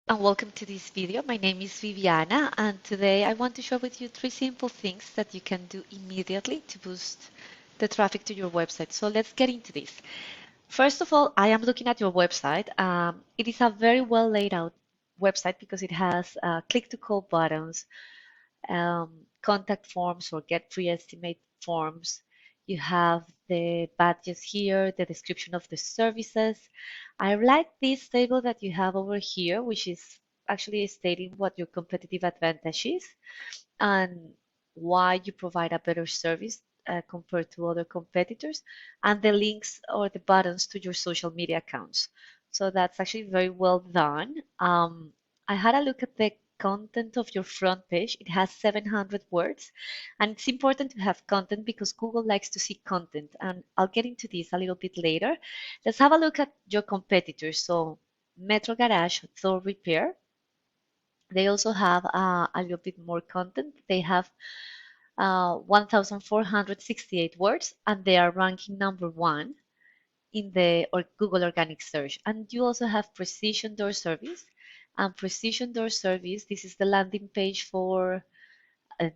And welcome to this video. My name is Viviana, and today I want to share with you 3 simple things that you can do immediately to boost the traffic to your website. So let's get into this. First of all, I am looking at your website. It is a very well laid out website because it has click to call buttons, contact forms or get free estimate forms. You have the badges here, the description of the services. I like this table that you have over here, which is actually stating what your competitive advantage is and why you provide a better service compared to other competitors, and the links or the buttons to your social media accounts. So that's actually very well done. I had a look at the content of your front page. It has 700 words, and it's important to have content because Google likes to see content. And I'll get into this a little bit later. Let's have a look at your competitors. So Metro Garage, Thor Repair. They also have a little bit more content. They have 1,468 words, and they are ranking #1 in the Google organic search. And you also have Precision Door Service. And Precision Door Service, this is the landing page for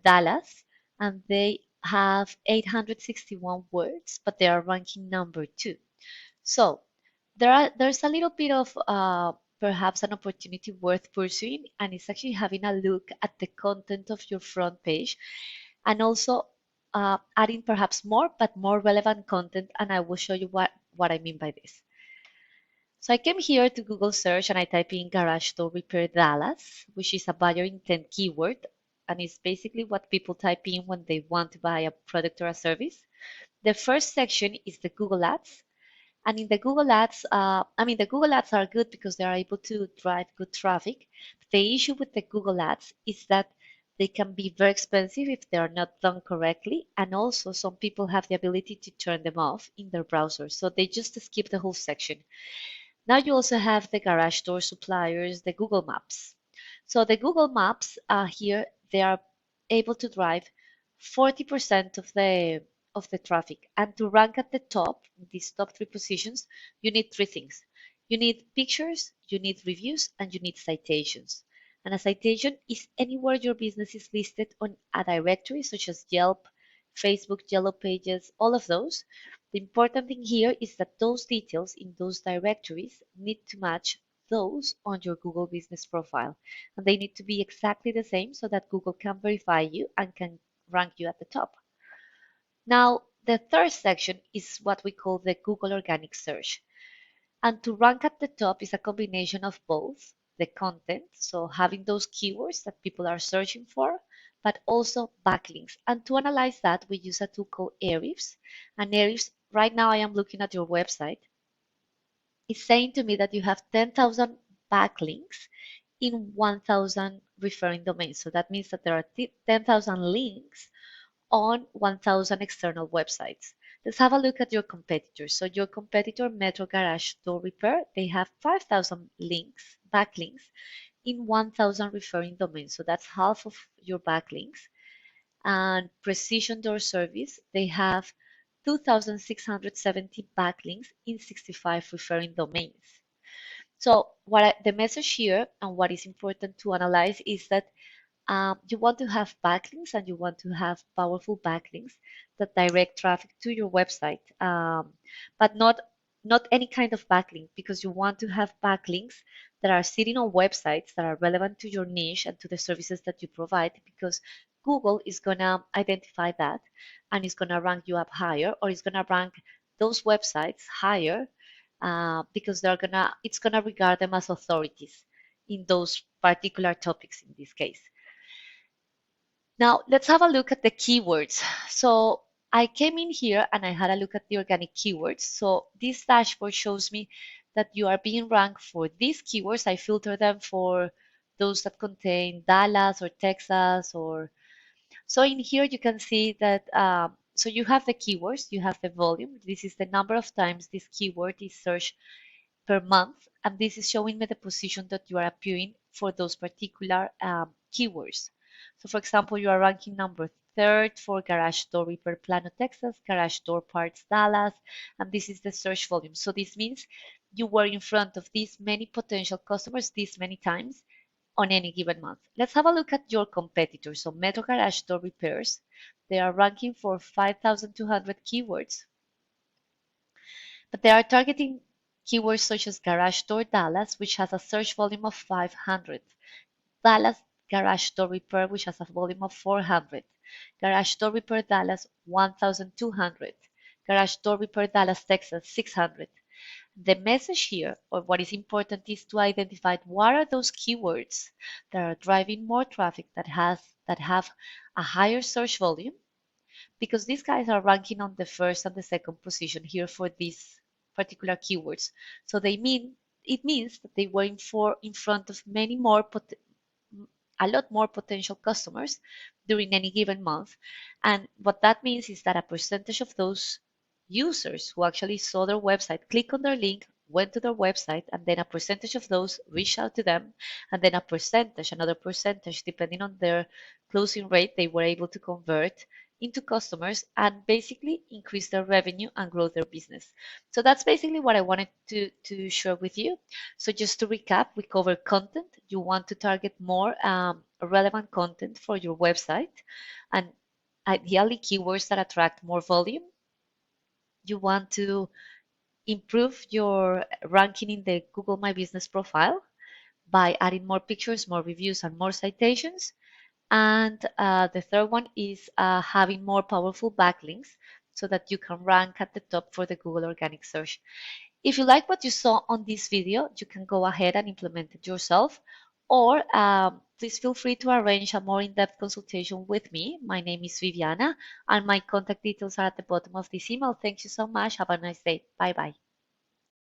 Dallas, and they have 861 words, but they are ranking #2. So there's a little bit of perhaps an opportunity worth pursuing, and it's actually having a look at the content of your front page and also adding perhaps more but more relevant content, and I will show you what I mean by this. So I came here to Google search and I type in garage door repair Dallas, which is a buyer intent keyword, and it's basically what people type in when they want to buy a product or a service. The first section is the Google Ads. And in the Google Ads, the Google Ads are good because they are able to drive good traffic. The issue with the Google Ads is that they can be very expensive if they are not done correctly. And also some people have the ability to turn them off in their browser. So they just skip the whole section. Now you also have the garage door suppliers, the Google Maps. So the Google Maps here, they are able to drive 40% of the traffic. And to rank at the top, these top 3 positions, you need 3 things. You need pictures, you need reviews, and you need citations. And a citation is anywhere your business is listed on a directory, such as Yelp, Facebook, Yellow Pages, all of those. The important thing here is that those details in those directories need to match those on your Google Business Profile. And they need to be exactly the same so that Google can verify you and can rank you at the top. Now, the third section is what we call the Google Organic Search. And to rank at the top is a combination of both the content, so having those keywords that people are searching for, but also backlinks. And to analyze that, we use a tool called Ahrefs. And Ahrefs, right now I am looking at your website, it's saying to me that you have 10,000 backlinks in 1,000 referring domains. So that means that there are 10,000 links on 1,000 external websites. Let's have a look at your competitors. So your competitor, Metro Garage Door Repair, they have 5,000 links, backlinks, in 1,000 referring domains. So that's half of your backlinks. And Precision Door Service, they have 2,670 backlinks in 65 referring domains. So the message here and what is important to analyze is that you want to have backlinks and you want to have powerful backlinks that direct traffic to your website, but not any kind of backlink, because you want to have backlinks that are sitting on websites that are relevant to your niche and to the services that you provide, because Google is going to identify that and is going to rank you up higher, or is going to rank those websites higher because it's going to regard them as authorities in those particular topics in this case. Now, let's have a look at the keywords. So I came in here and I had a look at the organic keywords. So this dashboard shows me that you are being ranked for these keywords. I filter them for those that contain Dallas or Texas or... So in here you can see that, so you have the keywords, you have the volume. This is the number of times this keyword is searched per month. And this is showing me the position that you are appearing for those particular keywords. So for example, you are ranking #3 for garage door repair Plano, Texas, garage door parts Dallas, and this is the search volume. So this means you were in front of these many potential customers this many times on any given month. Let's have a look at your competitors. So Metro Garage Door Repairs, they are ranking for 5,200 keywords, but they are targeting keywords such as Garage Door Dallas, which has a search volume of 500. Dallas Garage Door Repair, which has a volume of 400. Garage Door Repair Dallas, 1,200. Garage Door Repair Dallas, Texas, 600. The message here, or what is important, is to identify what are those keywords that are driving more traffic, that have a higher search volume, because these guys are ranking on the first and the second position here for these particular keywords. So it means that they were in front of many more a lot more potential customers during any given month. And what that means is that a percentage of those users who actually saw their website, click on their link, went to their website, and then a percentage of those reached out to them, and then another percentage, depending on their closing rate, they were able to convert into customers and basically increase their revenue and grow their business. So that's basically what I wanted to share with you. So just to recap, we cover content. You want to target more relevant content for your website, and ideally keywords that attract more volume. You want to improve your ranking in the Google My Business profile by adding more pictures, more reviews, and more citations. And the third one is having more powerful backlinks so that you can rank at the top for the Google organic search. If you like what you saw on this video, you can go ahead and implement it yourself, or please feel free to arrange a more in-depth consultation with me. My name is Viviana, and my contact details are at the bottom of this email. Thank you so much. Have a nice day. Bye-bye.